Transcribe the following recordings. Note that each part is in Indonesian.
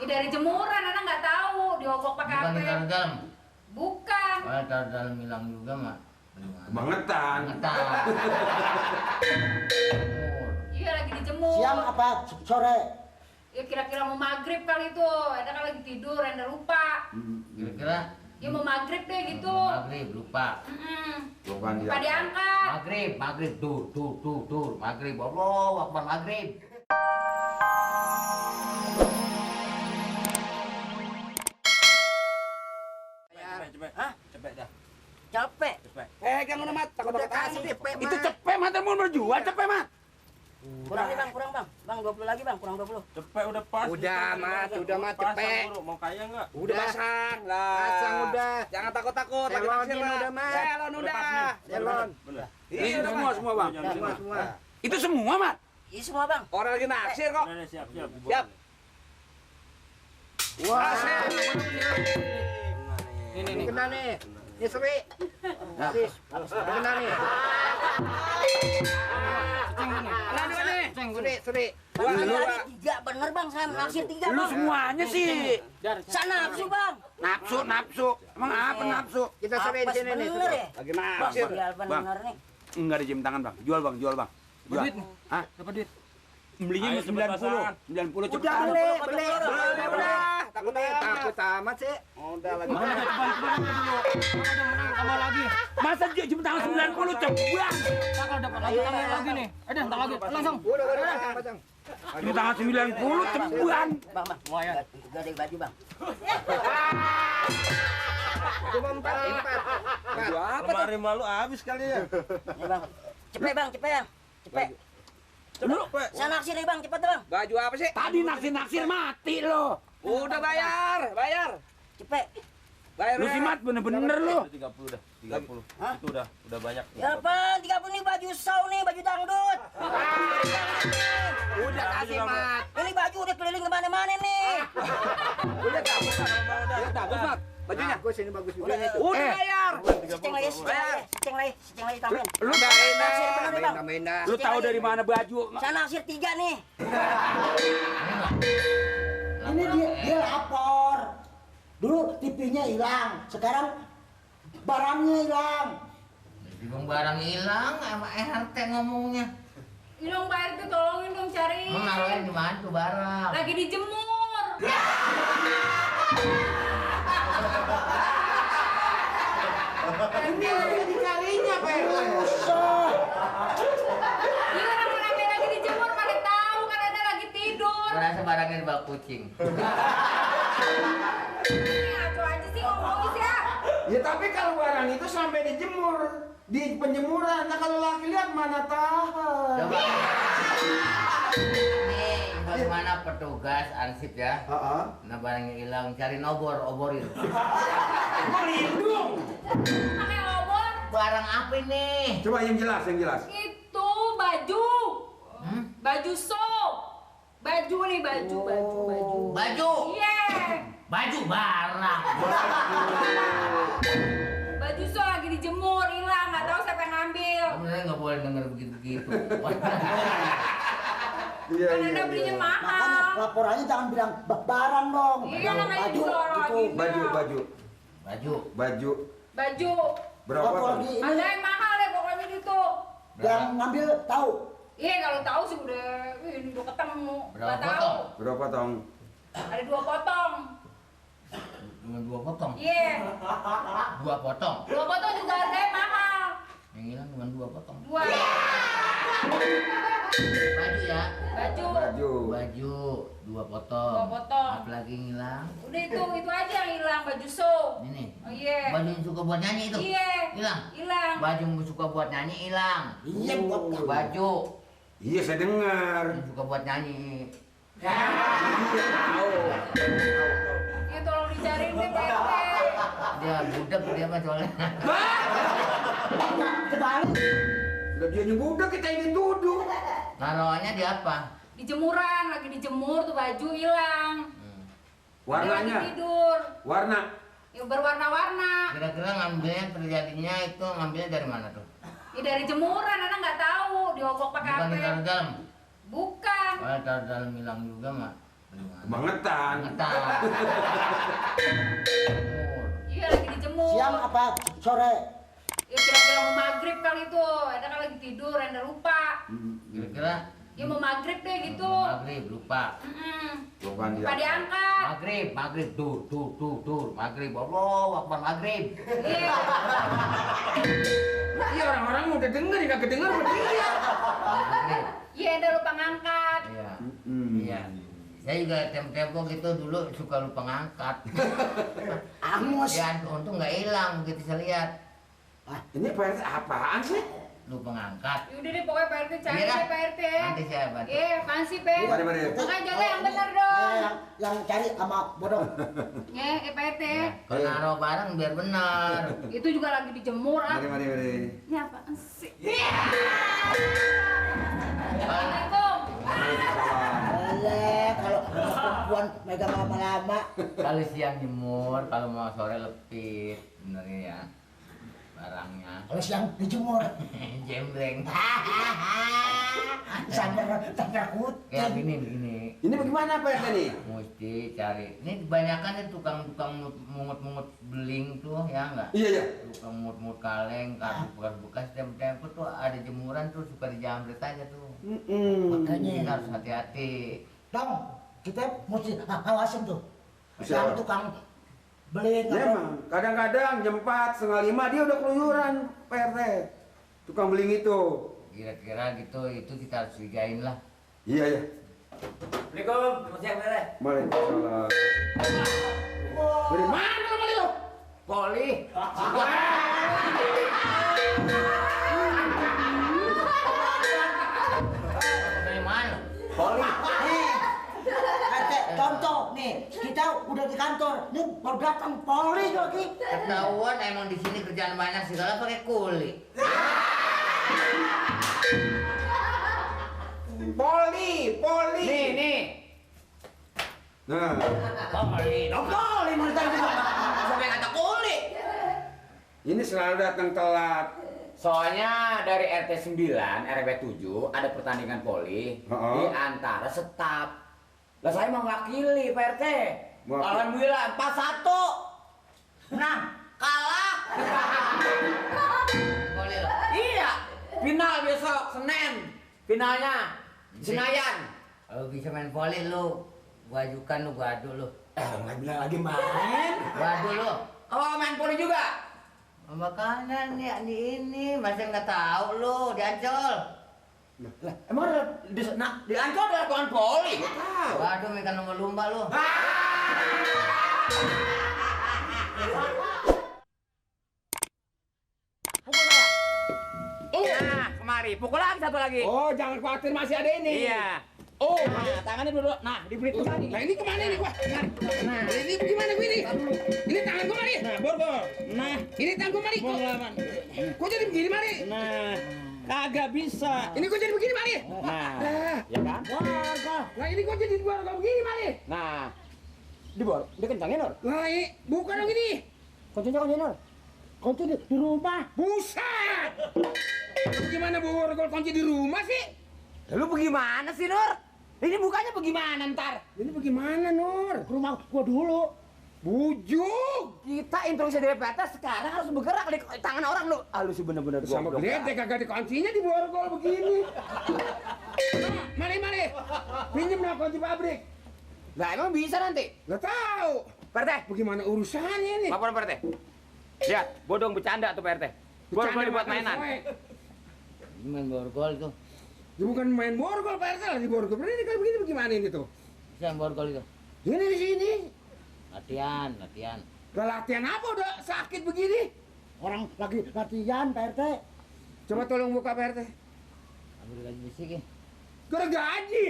Ya dari jemuran, Anak nggak tahu. Diogok pakai Bukan HP. ditaruh dalam. Bukan. Kalau taruh dalam hilang juga mah. Bangetan. Bangetan. Iya lagi dijemur. Siang apa sore? Ya kira-kira mau maghrib kali itu. Ada kan lagi tidur, Anda lupa. Kira-kira Ya mau maghrib deh gitu. maghrib lupa. Lupa dia. Lupa diangkat. Maghrib tuh maghrib. Allah Akbar maghrib. Cepet dah. Capek. Pegang udah mat, takut Udah kasih. kasih, cepet, Itu Mat. cepet mat, mau berjual cepet mat. Kurang nih bang, kurang bang. Bang 20 lagi bang, kurang 20. Cepet udah pas. Udah mat, Pasang, cepet. Bro. Mau kaya enggak? Udah pasang lah. Pasang udah. Jangan takut-takut. Lagi Selonin naksir, Mat. udah, Mat. Selon udah. Selon. Bener. Ini semua semua bang. Semua. Itu semua mat. Ini semua bang. Orang lagi naksir kok. Udah siap. Siap. Wah. Ini Kena nih. Ini seri. Kena nih. Mana dua nih? Seri. Dua, Bang, dua. tadi 3 bener bang, saya naksir 3 Lu bang. semuanya sih. Sana nafsu bang. Nafsu. Emang apa nafsu? Kita seri di Apes sini nih. bener ya? Lagi Bang, naksir. biar Bang, bener nih. enggak ada jam tangan bang. Jual bang. Jual. Duit. Hah? Dapat duit. Belinya Ayo, cepet 90 cepet. Udah beli. Udah. Takut amat sih. Udah lagi. Mana ada cepat dulu. Ada menang sama lagi. Masa dia jam tangan 90 cepet. Kalau dapat lagi nih. Ada entar lagi. Langsung. Udah pasang. Jam tangan 90 cebuan. Bang. Lumayan. Gede baju bang. Cuma 4. Apa tuh? Lemari malu habis kali ya. Nih bang. Cepet bang. Cepet. Lu Saya naksir nih bang, cepet bang. baju apa sih? Tadi naksir mati lo. Udah bayar. Cepet. Bayar lu sih mat bener-bener lu. 30 dah. 30. Hah? Itu udah banyak. Ya apa? 30 nih baju saw nih, baju dangdut. Udah kasih mat. Ini baju udah keliling kemana-mana nih. Udah bagus mat. Bajunya. Bagus ini bagus juga. Udah bayar. Seceng lagi tambahin. Lu Naksir bener nih bang. Lu tahu dari mana baju? Saya naksir 3 nih. Ini dia lapor. Dulu TV-nya hilang, sekarang barangnya hilang. Jadi bang barang hilang sama RT ngomongnya. Ini dong Pak RT tolongin dong cari. Emang naruhin di mana tuh barang? Lagi dijemur. Ini lagi dicarinya, Pak. Iya orang lagi dijemur pada tahu kan Anda lagi tidur. Merasa barangnya di bak kucing. Ngaco aja sih ngomongin sih ya. Ya tapi kalau barang itu sampai dijemur di penjemuran, nah kalau laki lihat mana tahu. Coba. Nih, bagaimana petugas ansip ya? Nah barangnya hilang, cari oborin. Melindung. Pakai obor Barang apa ini? Coba yang jelas. itu baju. Baju sok. Baju nih baju. Baju. Iya. Baju barang. Baju sok lagi dijemur hilang, nggak tahu siapa yang ngambil. Sebenarnya nggak boleh denger begitu. Kan Anda belinya Makanya mahal. laporannya jangan bilang barang dong. Iya namanya Baju, juga orang itu. lagi. Baju. Baju. Berapa Kalau tuh? di Ada ini yang mahal deh pokoknya gitu. yang ngambil tahu. Iya kalau tahu sih udah ini udah ketemu. Berapa Nggak tahu. potong? Berapa tong? Ada 2 potong. Cuma 2 potong. Iya. 2 potong. 2 potong juga harganya mahal. Yang hilang cuma 2 potong. 2. Baju ya. Baju. Baju 2 potong. 2 potong. Apalagi yang hilang? Udah itu aja yang hilang baju so. Ini. Oh iya. Baju yang suka buat nyanyi itu. Iya. Hilang. Hilang. Baju yang suka buat nyanyi hilang. Iya, buat Baju Iya saya dengar. yang suka buat nyanyi. Ya tolong dicariin deh Pak RT. Dia budak dia apa soalnya. Kebalik. Udah dia nyebut kita ini duduk. Naruhannya di apa? Di jemuran lagi dijemur tuh baju hilang. Dia lagi Warnanya. tidur. Warna. Ya berwarna-warna. Kira-kira ngambilnya terjadinya itu ngambilnya dari mana tuh? Ya dari jemuran, Anak nggak tahu. Diogok pakai Bukan HP. ditaruh dalam. Bukan. Kalau taruh dalam hilang juga mah. Kebangetan. Iya lagi dijemur. Siang apa sore? Ya kira-kira mau maghrib kali itu. Ada kan lagi tidur, Anda lupa. Kira-kira Ya mau maghrib deh gitu. maghrib lupa. Lupa dia. Lupa diangkat. Maghrib tuh maghrib, Allah Akbar maghrib. Iya. Iya orang-orang udah denger, nggak kedenger sama dia. Maghrib. Iya Anda lupa ngangkat. Iya. Iya. Saya juga tempo gitu dulu suka lupa ngangkat. Angus. Ya untung nggak hilang begitu saya lihat. Ini Pak RT apaan sih? Lupa ngangkat. Yaudah deh pokoknya Pak RT cari Iya, deh Pak RT. Nanti saya bantu. Iya, apaan sih Pak? Mari. Makanya jaga yang benar dong. Yang cari sama bodong. Ya, Pak RT. Kalau naruh barang biar benar. Itu juga lagi dijemur ah. Mari. Ini apaan sih? Assalamualaikum. Boleh kalau perempuan megang lama-lama. Kalau siang jemur, kalau mau sore lepit, benernya ya barangnya. Kalau siang dijemur. Jembreng. Sampai kucing. Kayak begini. Ini bagaimana Pak RT nih? Mesti cari. Ini kebanyakan nih tukang mungut-mungut beling tuh ya enggak? Iya. Tukang mungut-mungut kaleng, kartu bekas tempo tuh ada jemuran tuh suka dijamret aja tuh. Makanya Ini harus hati-hati. Dong, kita mesti awasin tuh. Bisa. Yang tukang beli Ya emang, kadang-kadang jam 4, setengah 5 dia udah keluyuran Pak RT. Tukang beling itu. Kira-kira gitu, itu kita harus curigain lah. Iya. Assalamualaikum, selamat siang Bere. Waalaikumsalam. Dari mana lo kali lo? Poli. Dari mana? Poli. Contoh nih, kita udah di kantor, nih baru datang polri lagi. Ketahuan emang di sini kerjaan banyak segala pakai kulit. Poli. Nih. Nah, Poli. Polri mau ditanya juga. Sampai kata kulit. ini selalu datang telat. Soalnya dari RT 9, RW 7 ada pertandingan poli di antara Setap. Lah saya mau wakili Pak RT. Alhamdulillah 4-1. Nah, kalah. Poli lo. Iya, final besok Senin. Finalnya Senayan. Kalau bisa main poli lu, gua ajukan lu, gua adu lu. Nggak bilang lagi main. Gua adu lu. Oh, main poli juga. Makanya nih ini masih nggak tahu lu di Ancol. Lah, emang di Ancol ada lapangan poli? Waduh, ikan lumba-lumba lu. Nah, kemari. Pukul lagi satu lagi. Oh, jangan khawatir masih ada ini. Iya. Oh, Nah, tangannya dulu. Nah, diberi tadi. nah ini kemana nih gua? Nah, ini gimana gua ini? Ini tangan gua mari. Nah, borgol. Nah, Ini tangan gua mari. pengalaman. Kok jadi begini mari? Nah, kagak bisa. Ini kok jadi begini mari? Nah, Nah, ya kan? nah ini kok jadi gua begini mari? Nah, dibor, dikencangin Nur. Nah, ini bukan dong ini. Kuncinya Nur. Kunci di rumah. Buset. Gimana borgol kunci di rumah sih? Lu bagaimana sih Nur? Ini bukanya bagaimana ntar? Ini bagaimana, Nur? Ke rumah gua dulu. Bujuk. Kita introduksi dari PT sekarang harus bergerak di tangan orang lu. Ah, lu sih bener-bener Sama goblok. gede kagak ada kuncinya di borgol begini. Mari. Pinjem lah kunci pabrik. Lah emang bisa nanti? Nggak tahu. PT, Bagaimana urusannya nih? laporan PT. Lihat, bodong bercanda tuh PT. Borgol dibuat mainan. Main borgol tuh. Ya bukan main borgol Pak RT lah di borgol. Ini kalau begini bagaimana ini tuh? Siapa borgol itu? Ini di sini. Latihan. Lah latihan apa udah sakit begini? Orang lagi latihan, Pak RT. Coba tolong buka Pak RT. Ambil gaji bisik ya. Gua udah gaji.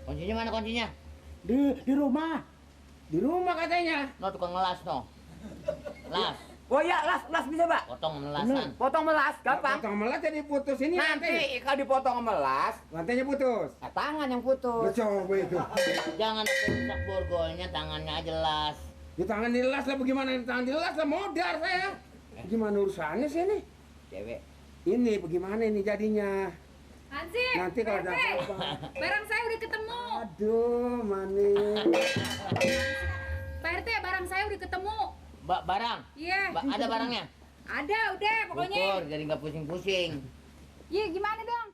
Kuncinya mana kuncinya? Di rumah. Di rumah katanya. No, tukang ngelas no. Las. Oh iya, las bisa, Pak. Potong melasan. Potong melas, gampang. Potong melas jadi putus ini Nanti kalau dipotong melas, lantainya putus. tangan yang Lu putus. coba itu. Jangan rusak borgolnya, tangannya aja las. Di tangan dilas lah bagaimana? Di tangan dilas lah modar saya. Gimana urusannya sih ini? Cewek. Ini bagaimana ini jadinya? Hansip, Nanti kalau ada Pak RT, apa-apa. barang saya udah ketemu. Aduh, manis. Pak RT, barang saya udah ketemu. Barang? Iya. Ada barangnya? Ada, udah pokoknya. Ukur, jadi nggak pusing-pusing. Iya, gimana dong?